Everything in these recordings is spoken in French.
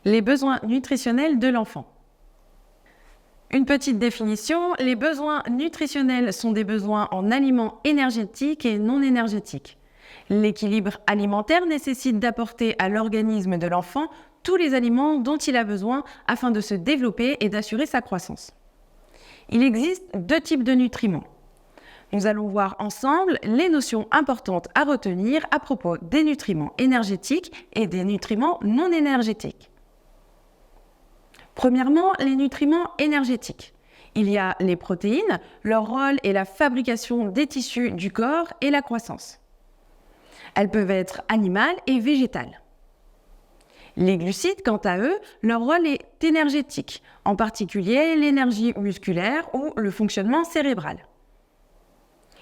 Les besoins nutritionnels de l'enfant. Une petite définition, les besoins nutritionnels sont des besoins en aliments énergétiques et non énergétiques. L'équilibre alimentaire nécessite d'apporter à l'organisme de l'enfant tous les aliments dont il a besoin afin de se développer et d'assurer sa croissance. Il existe deux types de nutriments. Nous allons voir ensemble les notions importantes à retenir à propos des nutriments énergétiques et des nutriments non énergétiques. Premièrement, les nutriments énergétiques. Il y a les protéines, leur rôle est la fabrication des tissus du corps et la croissance. Elles peuvent être animales et végétales. Les glucides, quant à eux, leur rôle est énergétique, en particulier l'énergie musculaire ou le fonctionnement cérébral.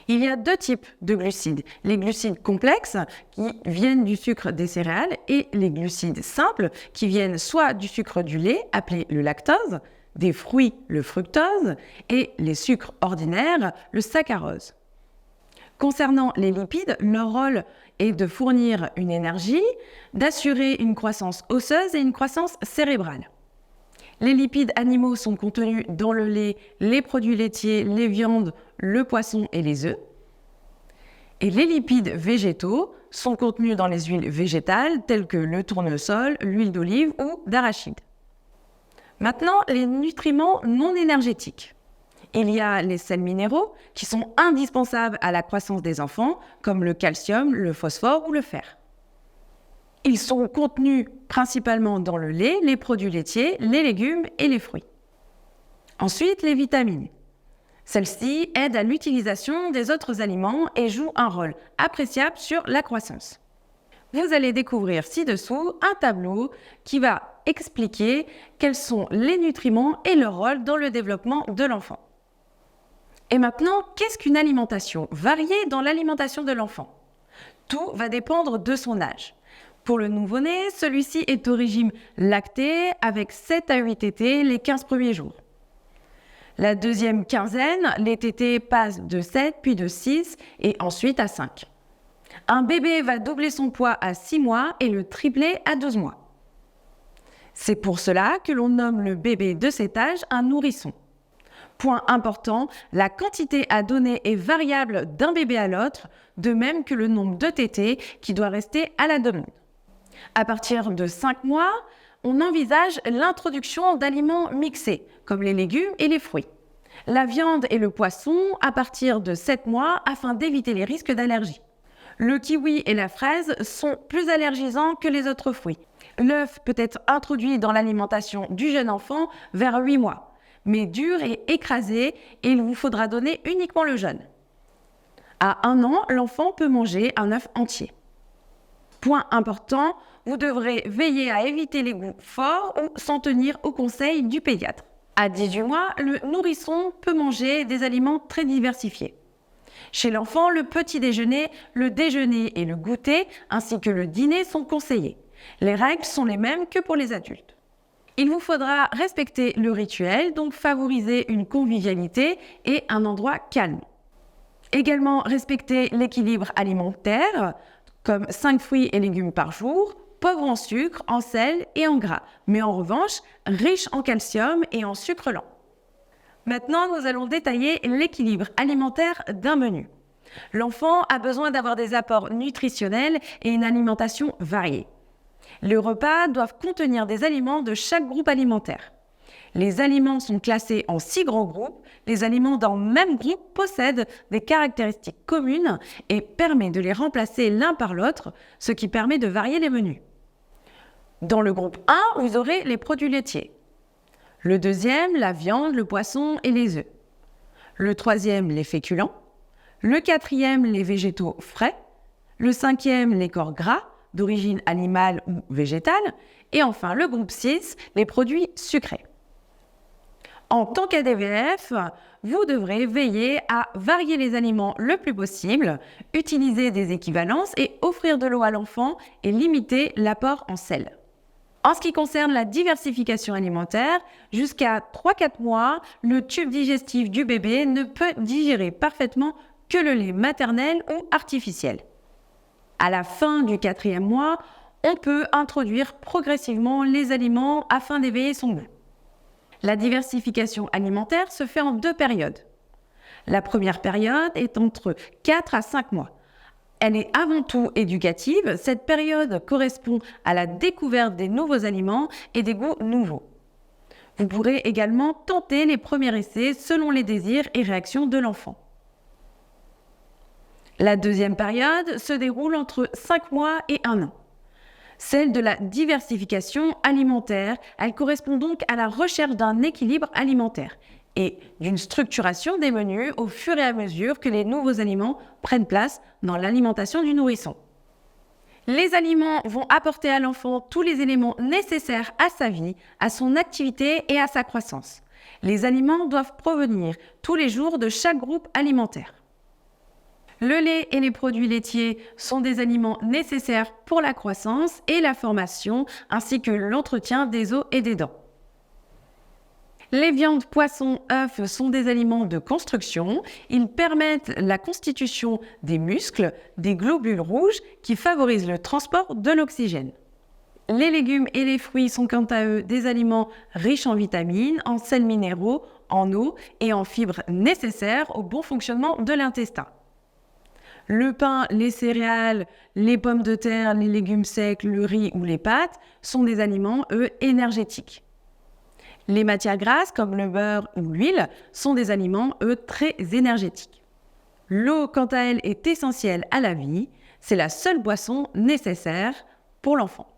Il y a deux types de glucides, les glucides complexes qui viennent du sucre des céréales et les glucides simples qui viennent soit du sucre du lait, appelé le lactose, des fruits, le fructose, et les sucres ordinaires, le saccharose. Concernant les lipides, leur rôle est de fournir une énergie, d'assurer une croissance osseuse et une croissance cérébrale. Les lipides animaux sont contenus dans le lait, les produits laitiers, les viandes, le poisson et les œufs. Et les lipides végétaux sont contenus dans les huiles végétales telles que le tournesol, l'huile d'olive ou d'arachide. Maintenant, les nutriments non énergétiques. Il y a les sels minéraux qui sont indispensables à la croissance des enfants, comme le calcium, le phosphore ou le fer. Ils sont contenus principalement dans le lait, les produits laitiers, les légumes et les fruits. Ensuite, les vitamines. Celles-ci aident à l'utilisation des autres aliments et jouent un rôle appréciable sur la croissance. Vous allez découvrir ci-dessous un tableau qui va expliquer quels sont les nutriments et leur rôle dans le développement de l'enfant. Et maintenant, qu'est-ce qu'une alimentation variée dans l'alimentation de l'enfant? Tout va dépendre de son âge. Pour le nouveau-né, celui-ci est au régime lacté avec 7 à 8 tétés les 15 premiers jours. La deuxième quinzaine, les tétés passent de 7 puis de 6 et ensuite à 5. Un bébé va doubler son poids à 6 mois et le tripler à 12 mois. C'est pour cela que l'on nomme le bébé de cet âge un nourrisson. Point important, la quantité à donner est variable d'un bébé à l'autre, de même que le nombre de tétés qui doit rester à la demande. À partir de 5 mois, on envisage l'introduction d'aliments mixés, comme les légumes et les fruits. La viande et le poisson à partir de 7 mois afin d'éviter les risques d'allergie. Le kiwi et la fraise sont plus allergisants que les autres fruits. L'œuf peut être introduit dans l'alimentation du jeune enfant vers 8 mois, mais dur et écrasé et il vous faudra donner uniquement le jaune. À 1 an, l'enfant peut manger un œuf entier. Point important, vous devrez veiller à éviter les goûts forts ou s'en tenir au conseil du pédiatre. À 18 mois, le nourrisson peut manger des aliments très diversifiés. Chez l'enfant, le petit déjeuner, le déjeuner et le goûter, ainsi que le dîner sont conseillés. Les règles sont les mêmes que pour les adultes. Il vous faudra respecter le rituel, donc favoriser une convivialité et un endroit calme. Également respecter l'équilibre alimentaire, comme 5 fruits et légumes par jour, pauvre en sucre, en sel et en gras, mais en revanche riche en calcium et en sucre lent. Maintenant, nous allons détailler l'équilibre alimentaire d'un menu. L'enfant a besoin d'avoir des apports nutritionnels et une alimentation variée. Les repas doivent contenir des aliments de chaque groupe alimentaire. Les aliments sont classés en 6 grands groupes. Les aliments dans le même groupe possèdent des caractéristiques communes et permettent de les remplacer l'un par l'autre, ce qui permet de varier les menus. Dans le groupe 1, vous aurez les produits laitiers. Le deuxième, la viande, le poisson et les œufs. Le troisième, les féculents. Le quatrième, les végétaux frais. Le cinquième, les corps gras d'origine animale ou végétale. Et enfin, le groupe 6, les produits sucrés. En tant qu'ADVF, vous devrez veiller à varier les aliments le plus possible, utiliser des équivalences et offrir de l'eau à l'enfant et limiter l'apport en sel. En ce qui concerne la diversification alimentaire, jusqu'à 3-4 mois, le tube digestif du bébé ne peut digérer parfaitement que le lait maternel ou artificiel. À la fin du 4e mois, on peut introduire progressivement les aliments afin d'éveiller son goût. La diversification alimentaire se fait en 2 périodes. La première période est entre 4 à 5 mois. Elle est avant tout éducative. Cette période correspond à la découverte des nouveaux aliments et des goûts nouveaux. Vous pourrez également tenter les premiers essais selon les désirs et réactions de l'enfant. La deuxième période se déroule entre 5 mois et 1 an. Celle de la diversification alimentaire, elle correspond donc à la recherche d'un équilibre alimentaire et d'une structuration des menus au fur et à mesure que les nouveaux aliments prennent place dans l'alimentation du nourrisson. Les aliments vont apporter à l'enfant tous les éléments nécessaires à sa vie, à son activité et à sa croissance. Les aliments doivent provenir tous les jours de chaque groupe alimentaire. Le lait et les produits laitiers sont des aliments nécessaires pour la croissance et la formation, ainsi que l'entretien des os et des dents. Les viandes, poissons, œufs sont des aliments de construction. Ils permettent la constitution des muscles, des globules rouges qui favorisent le transport de l'oxygène. Les légumes et les fruits sont quant à eux des aliments riches en vitamines, en sels minéraux, en eau et en fibres nécessaires au bon fonctionnement de l'intestin. Le pain, les céréales, les pommes de terre, les légumes secs, le riz ou les pâtes sont des aliments, eux, énergétiques. Les matières grasses, comme le beurre ou l'huile, sont des aliments, eux, très énergétiques. L'eau, quant à elle, est essentielle à la vie. C'est la seule boisson nécessaire pour l'enfant.